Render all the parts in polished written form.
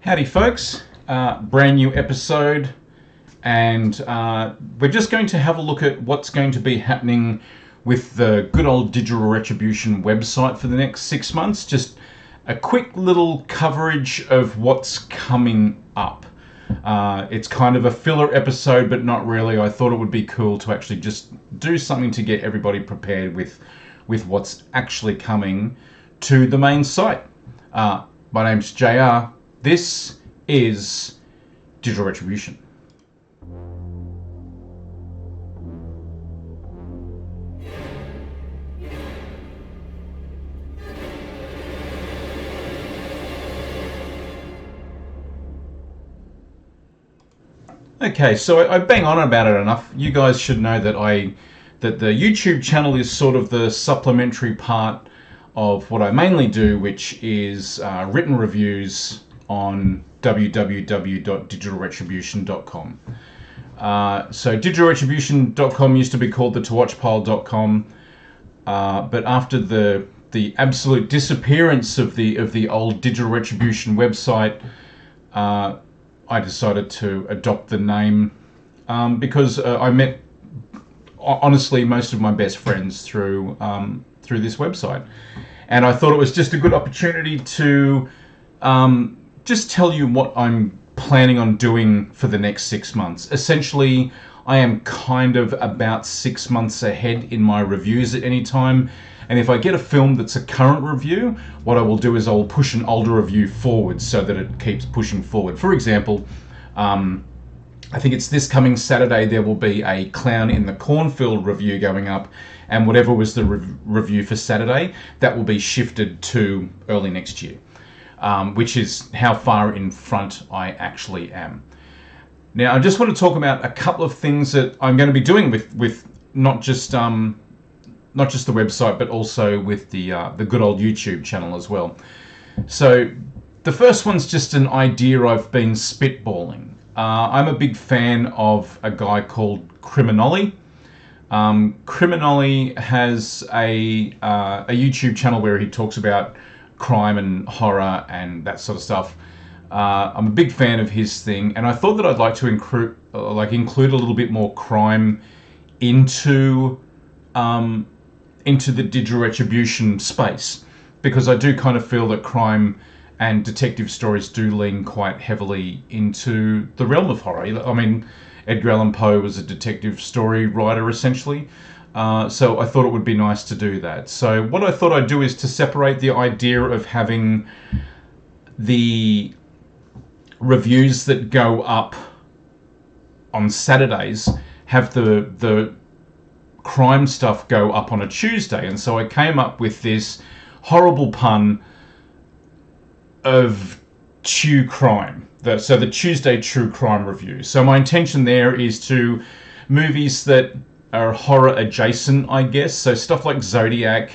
Howdy folks, brand new episode, and we're just going to have a look at what's going to be happening with the good old Digital Retribution website for the next 6 months. Just a quick little coverage of what's coming up. It's kind of a filler episode, but not really. I thought it would be cool to actually just do something to get everybody prepared with what's actually coming to the main site. My name's JR. This is Digital Retribution. Okay, so I bang on about it enough. You guys should know that the YouTube channel is sort of the supplementary part of what I mainly do, which is written reviews on www.digitalretribution.com. So digitalretribution.com used to be called the towatchpile.com, but after the absolute disappearance of the old Digital Retribution website, I decided to adopt the name because I met, honestly, most of my best friends through this website, and I thought it was just a good opportunity to just tell you what I'm planning on doing for the next 6 months. Essentially, I am kind of about 6 months ahead in my reviews at any time, and if I get a film that's a current review, what I will do is I'll push an older review forward so that it keeps pushing forward. For example, I think it's this coming Saturday there will be a Clown in the Cornfield review going up, and whatever was the review for Saturday, that will be shifted to early next year. Which is how far in front I actually am. Now, I just want to talk about a couple of things that I'm going to be doing with not just the website, but also with the good old YouTube channel as well. So the first one's just an idea I've been spitballing. I'm a big fan of a guy called Criminoli. Criminoli has a YouTube channel where he talks about crime and horror and that sort of stuff. I'm a big fan of his thing, and I thought that I'd like to include a little bit more crime into the Digital Retribution space, because I do kind of feel that crime and detective stories do lean quite heavily into the realm of horror. I mean, Edgar Allan Poe was a detective story writer essentially. So I thought it would be nice to do that. So what I thought I'd do is to separate the idea of having the reviews that go up on Saturdays, have the crime stuff go up on a Tuesday. And so I came up with this horrible pun of True Crime. So the Tuesday True Crime review. So my intention there is to movies that are horror adjacent, I guess. So stuff like Zodiac,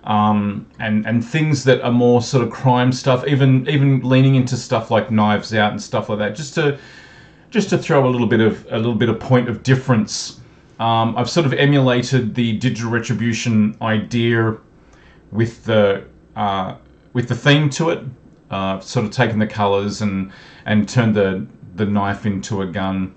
and things that are more sort of crime stuff, even leaning into stuff like Knives Out and stuff like that, just to throw a little bit of point of difference. I've sort of emulated the Digital Retribution idea with the theme to it. Sort of taken the colours and turned the knife into a gun.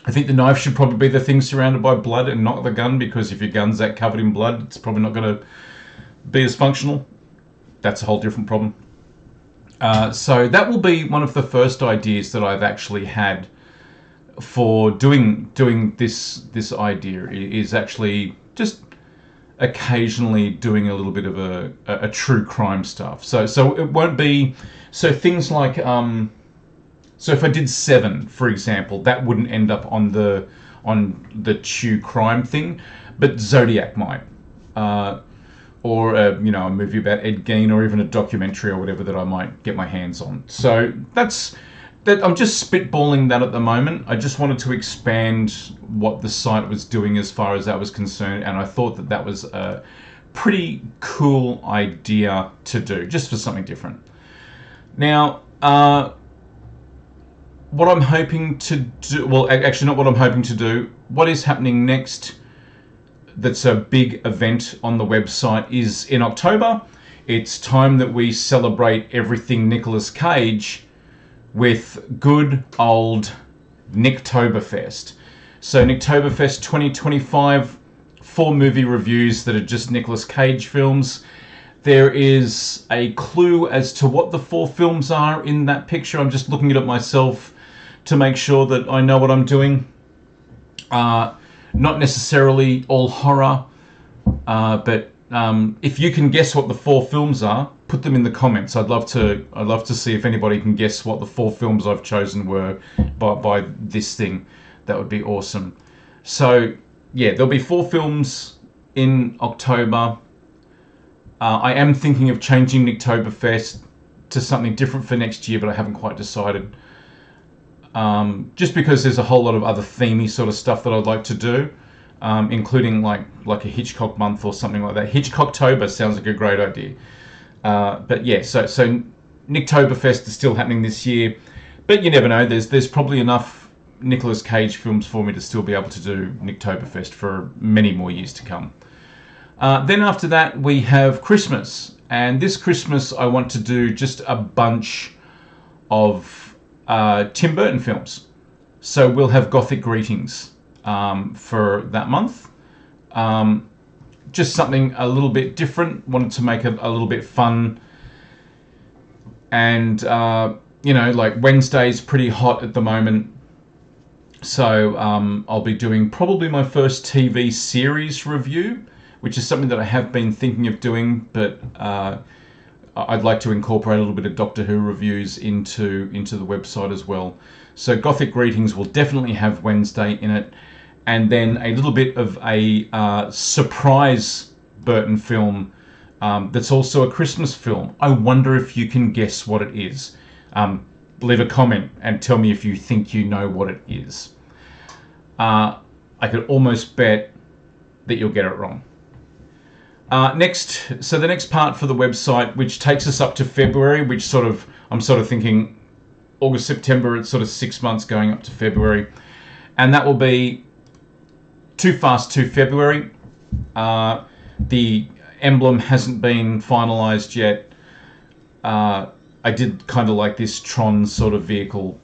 I think the knife should probably be the thing surrounded by blood and not the gun, because if your gun's that covered in blood, it's probably not going to be as functional. That's a whole different problem. So that will be one of the first ideas that I've actually had for doing this idea, is actually just occasionally doing a little bit of a true crime stuff. So it won't be, so things like so if I did Seven, for example, that wouldn't end up on the true crime thing, but Zodiac might, or a movie about Ed Gein, or even a documentary or whatever that I might get my hands on. So that's that. I'm just spitballing that at the moment. I just wanted to expand what the site was doing as far as that was concerned, and I thought that was a pretty cool idea to do, just for something different. Now, what I'm hoping to do, well, actually not what I'm hoping to do, what is happening next that's a big event on the website is in October. It's time that we celebrate everything Nicolas Cage with good old Nicktoberfest. So Nicktoberfest 2025, 4 movie reviews that are just Nicolas Cage films. There is a clue as to what the 4 films are in that picture. I'm just looking at it myself to make sure that I know what I'm doing. Not necessarily all horror, but if you can guess what the 4 films are, put them in the comments. I'd love to see if anybody can guess what the 4 films I've chosen were by this thing. That would be awesome. So yeah, there'll be 4 films in October. I am thinking of changing Nicktoberfest to something different for next year, but I haven't quite decided. Just because there's a whole lot of other themey sort of stuff that I'd like to do, including like a Hitchcock month or something like that. Hitchcocktober sounds like a great idea. But yeah, so Nicktoberfest is still happening this year, but you never know. There's probably enough Nicolas Cage films for me to still be able to do Nicktoberfest for many more years to come. Then after that we have Christmas, and this Christmas I want to do just a bunch of Tim Burton films. So we'll have Gothic Greetings for that month. Just something a little bit different. Wanted to make it a little bit fun. And, like Wednesday's pretty hot at the moment. So I'll be doing probably my first TV series review, which is something that I have been thinking of doing, but I'd like to incorporate a little bit of Doctor Who reviews into the website as well. So Gothic Greetings will definitely have Wednesday in it. And then a little bit of a surprise Burton film that's also a Christmas film. I wonder if you can guess what it is. Leave a comment and tell me if you think you know what it is. I could almost bet that you'll get it wrong. The next part for the website, which takes us up to February, I'm sort of thinking August, September, it's sort of 6 months going up to February. And that will be Too Fast, Too February. The emblem hasn't been finalized yet. I did kind of like this Tron sort of vehicle.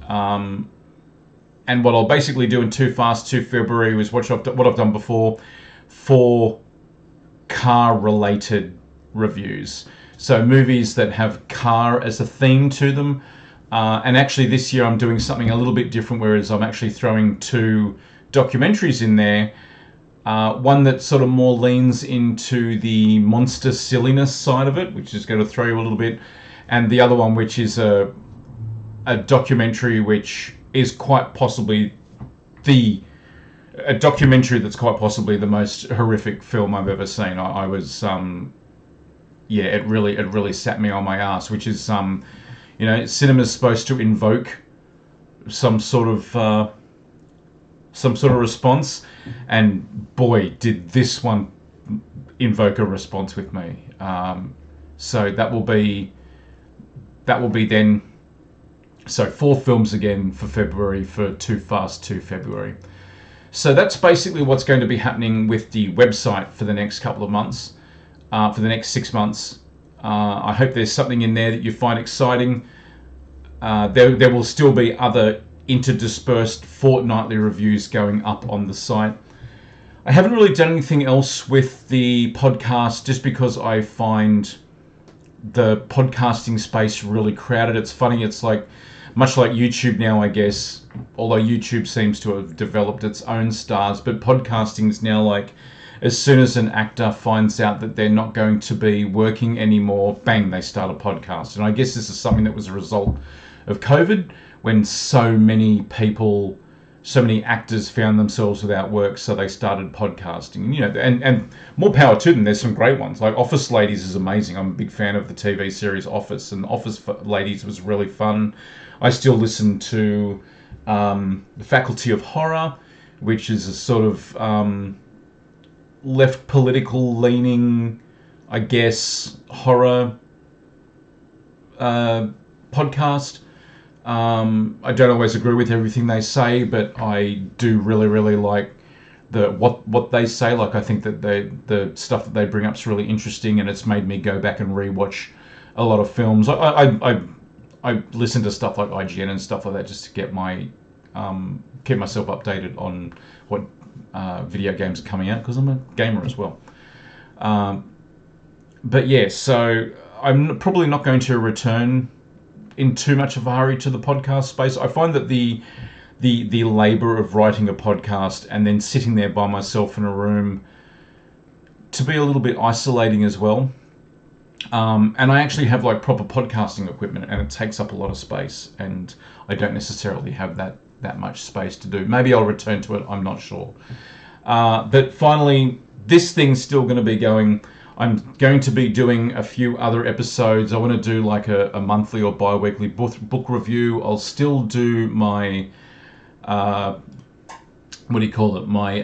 And what I'll basically do in Too Fast, Too February is what I've done before for car-related reviews. So movies that have car as a theme to them. And actually this year I'm doing something a little bit different, whereas I'm actually throwing 2 documentaries in there. One that sort of more leans into the monster silliness side of it, which is going to throw you a little bit. And the other one, which is a documentary which is quite possibly a documentary that's quite possibly the most horrific film I've ever seen. I was, it really sat me on my ass, which is, cinema's supposed to invoke some sort of response, and boy, did this one invoke a response with me. So that will be then. So 4 films again for February for Too Fast, Too February. So that's basically what's going to be happening with the website for the next couple of months, for the next 6 months. I hope there's something in there that you find exciting. There will still be other interdispersed fortnightly reviews going up on the site. I haven't really done anything else with the podcast just because I find the podcasting space really crowded. It's funny, it's like much like YouTube now, I guess, although YouTube seems to have developed its own stars, but podcasting is now like, as soon as an actor finds out that they're not going to be working anymore, bang, they start a podcast. And I guess this is something that was a result of COVID, when so many actors found themselves without work, so they started podcasting. And more power to them. There's some great ones. Like Office Ladies is amazing. I'm a big fan of the TV series Office, and Office Ladies was really fun. I still listen to The Faculty of Horror, which is a sort of left political leaning, I guess, horror podcast. I don't always agree with everything they say, but I do really, really like what they say. Like, I think that the stuff that they bring up is really interesting, and it's made me go back and rewatch a lot of films. I listen to stuff like IGN and stuff like that just to get my keep myself updated on what video games are coming out, because I'm a gamer as well. But yeah, so I'm probably not going to return in too much of a hurry to the podcast space. I find that the labor of writing a podcast and then sitting there by myself in a room to be a little bit isolating as well. And I actually have like proper podcasting equipment, and it takes up a lot of space, and I don't necessarily have that much space to do. Maybe I'll return to it, I'm not sure. But finally, this thing's still going to be going. I'm going to be doing a few other episodes. I want to do like a monthly or bi-weekly book review. I'll still do my, what do you call it? My,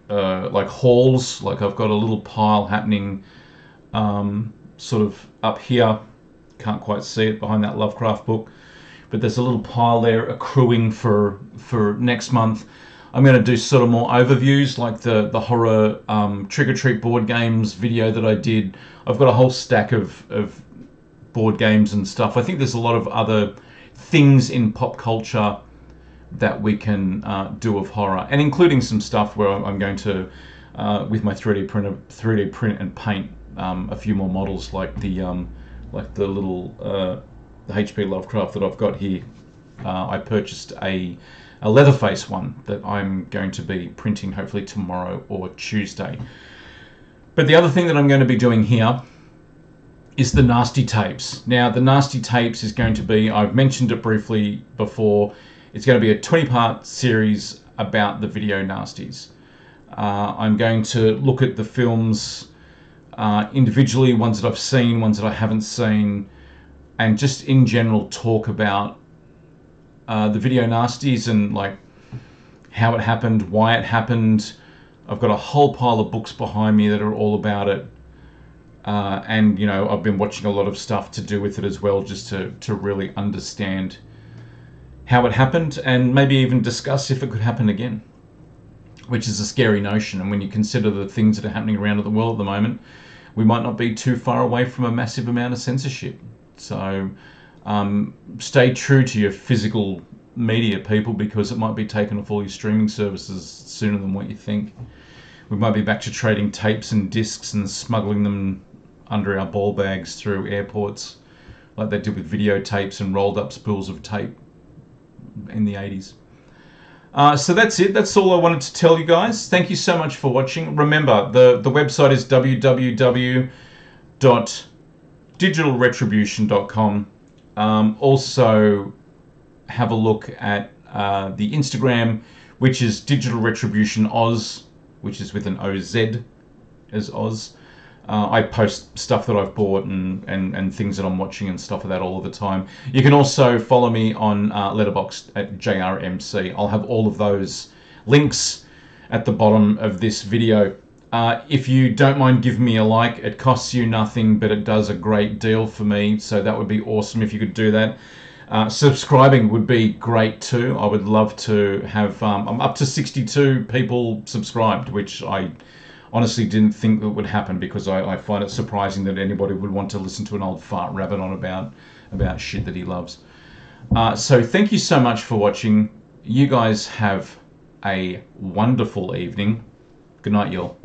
like hauls. Like I've got a little pile happening sort of up here. Can't quite see it behind that Lovecraft book. But there's a little pile there accruing for next month. I'm going to do sort of more overviews, like the horror Trick or Treat board games video that I did. I've got a whole stack of board games and stuff. I think there's a lot of other things in pop culture that we can do of horror, and including some stuff where I'm going to, with my 3D print and paint a few more models, like the little the HP Lovecraft that I've got here. I purchased a Leatherface one that I'm going to be printing hopefully tomorrow or Tuesday. But the other thing that I'm going to be doing here is the Nasty Tapes. Now, the Nasty Tapes is going to be, I've mentioned it briefly before, it's going to be a 20-part series about the video nasties. I'm going to look at the films individually, ones that I've seen, ones that I haven't seen, and just in general talk about the video nasties and like how it happened, why it happened. I've got a whole pile of books behind me that are all about it, and you know, I've been watching a lot of stuff to do with it as well, just to really understand how it happened, and maybe even discuss if it could happen again, which is a scary notion. And when you consider the things that are happening around the world at the moment, we might not be too far away from a massive amount of censorship. So stay true to your physical media, people, because it might be taken off all your streaming services sooner than what you think. We might be back to trading tapes and discs and smuggling them under our ball bags through airports, like they did with videotapes and rolled up spools of tape in the 80s. So that's it. That's all I wanted to tell you guys. Thank you so much for watching. Remember, the website is www.digitalretribution.com. Also, have a look at the Instagram, which is Digital Retribution Oz, which is with an OZ as Oz. I post stuff that I've bought and things that I'm watching and stuff like that all of the time. You can also follow me on Letterboxd at JRMC. I'll have all of those links at the bottom of this video. If you don't mind giving me a like, it costs you nothing, but it does a great deal for me, so that would be awesome if you could do that. Subscribing would be great too. I would love to have, I'm up to 62 people subscribed, which I honestly didn't think that would happen, because I find it surprising that anybody would want to listen to an old fart rabbit on about shit that he loves. So thank you so much for watching. You guys have a wonderful evening. Good night, y'all.